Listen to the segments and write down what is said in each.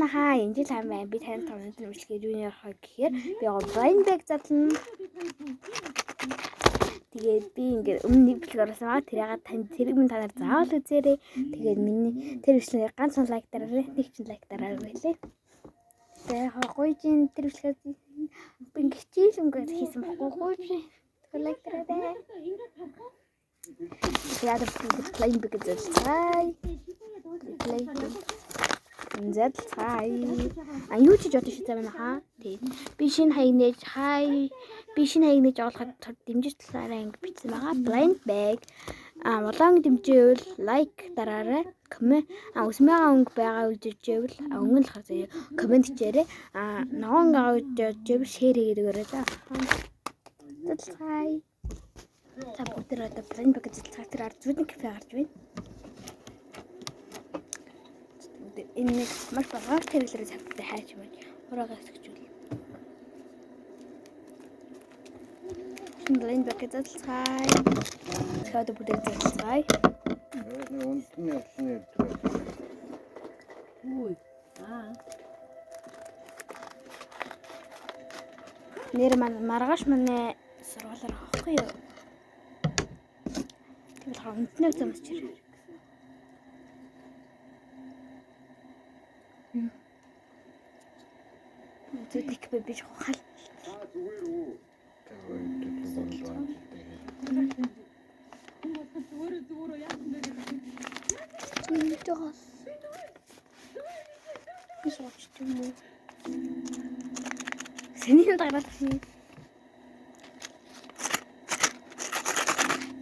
манайхаа энэ жил хам байна. Би танд томьёо мэдлэгээ юу ярих гэхээр би blind bag задлана. Тэгээд би ингээд өмнө нэг бичлэг оруулсан. Тэр минь та нар заавал үзээрэй. Тэгээд миний тэр бичлэгийг ганцхан лайк дараарай. Нэг ч лайк дараарай байлээ. Тэгээд гойжин тэр бичлэгийг би гिचээс өнгөд хийсэн баггүй гойжин. Тэгээд лайк дараарай. Тэгээд blind bag задлаа. Задлаа. Юу ч жод шиг замаа хаа. Би шинэ хаяг нээж оолоход дэмжиж талаараа ингэ бичсэн байгаа. Blind bag. Улаан дэмжээвэл лайк дараарай. Коммент өсмөгийн өнгө байгаа үжижээвэл өнгө л хасаа коммент хийээрэй. Ногоон байгаа үжижээвэл шеэр хийгээд өгөөрэй за. Задлаа. Та бүгд одоо blind bag задлаа тэр ард зүудний кафе гарч байна. Энэ нэг маш багаар тэрлэрээ тавтай хайж байна. Ураагаас өгчүүл. Blind bag задлаа. Тэгээд бүгд задлаа. Унтны явсан юм. Үй. Нэр маргааш манай сургуулаар авахгүй юу? Тэгвэл унтны явсан юм чи. Зүудник би жохал. Зүгээр үү. Жохал. Бисооч юм. Сэний дараад чинь.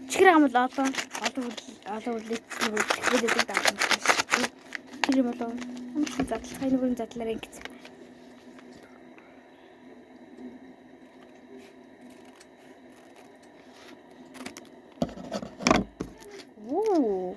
Чихрэг юм л одоо үлээд чиглээд даасан. Тэр юм болов. Амт задлахын нүрийн задлаар ингэж. Оо.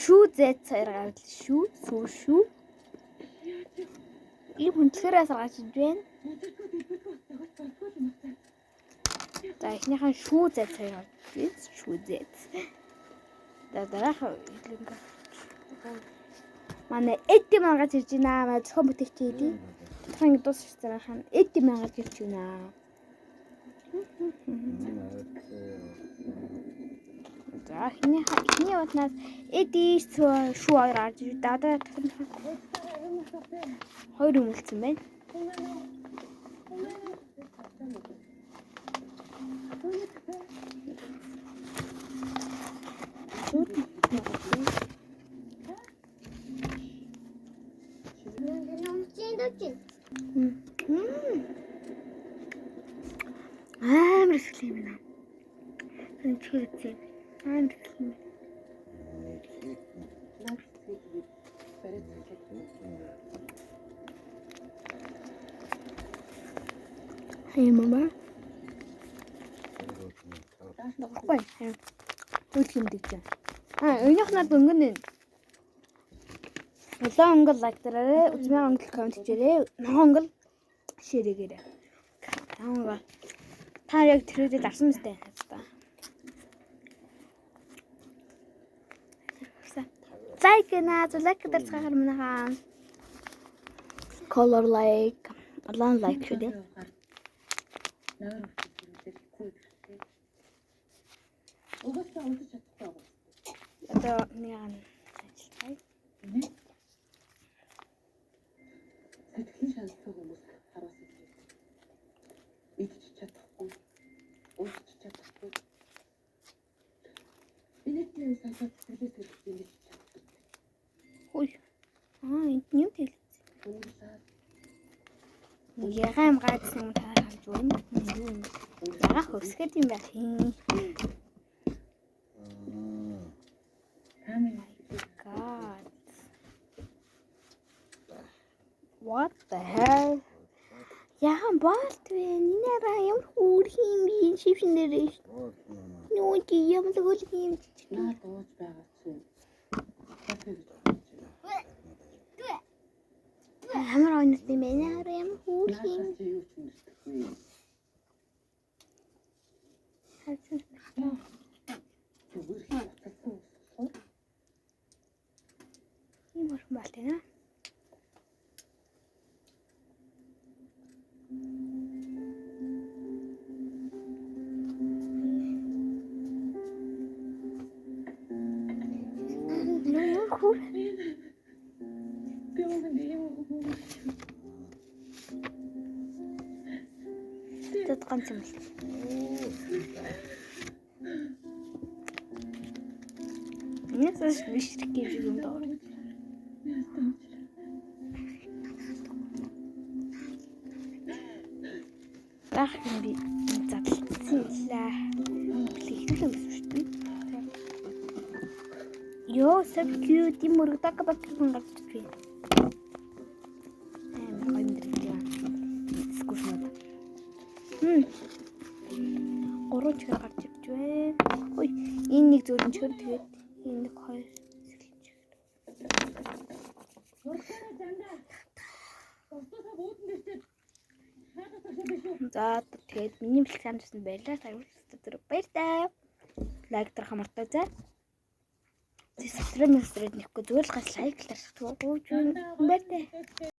Шүү зэцээр гараад шүү. Ийм хүндлэрээс гарч иж байна. За эхнийхэн шүү зэцээр гарч байна. Шүү зэц. Дараах хэлэнг. Манай эдди мангаж ирж байна. Манай зохион бүтээгч эдди. Тухайн дуусчихсан хаана эдди мангаж ирж байна. За эхний уднаас эдди шүү гарч ирж байна. Хоёр өмөлцсөн байна. Амар хэцүү юм. Энэ хэцүү. Амар хэцүү. Hey mama. Ой. Үгүй юм дийч. Өнөөх надад өнгөнө. Улаан өнгө лайк дараарай. Үзмээ өнгө коммент хийээрэй. Ногоон өнгө шеэрэгээрэй. Яамаа. Та яг тэрүүдэд авсан мэт байна. Лайк гэнэ. Лайк дарцгаахаар манайхаа. Color like. Улаан лайк шүү дээ. Одоо нэг ажиллая. Сэтгэлийн шаналтай хүмүүс харуулсан. Идчих чадахгүй. Уучих чадахгүй. Энэний сансаад сэтгэлээ идчих чадахгүй. Ой. Энд юм хэлсэн. Ягаам гайдсан юм та харж байна. Яга хөсгöd юм байх юм. God. What the hell? Яхан болт вэ? Нинараа ямар хөөрх юм бэ? Шившин дээрээ. Нөө чи ямар л юм. Наа дууж байгаа чинь. Ямар онос юм бэ? Ямар хүүхин. Наадаас чи юу ч мэдхгүй. Зүгээр хатсан уу? Ийм орхон болтой наа. Хүү. Тэд ганц юм л. Нэсэс вишрик юм шиг юм даа. Ах юм би задлцлаа. Плихлээ шүү дээ. Yo, so cute. Die murugda kapag kung gagawin. Ay, may koy скучно. Гурван чихэр гарч ирж байна. Ой, энэ нэг зөөлөн чихэр тэгээд энэ нэг хоёр сэглэн чихэр. За тэгээд миний бэлэг сайн дурсан баярлалаа. Сая баярлалаа. Лайк дарах мартаа за. Subscribe нэхгүй зүгээр л гас лайк дарах. Баярлалаа.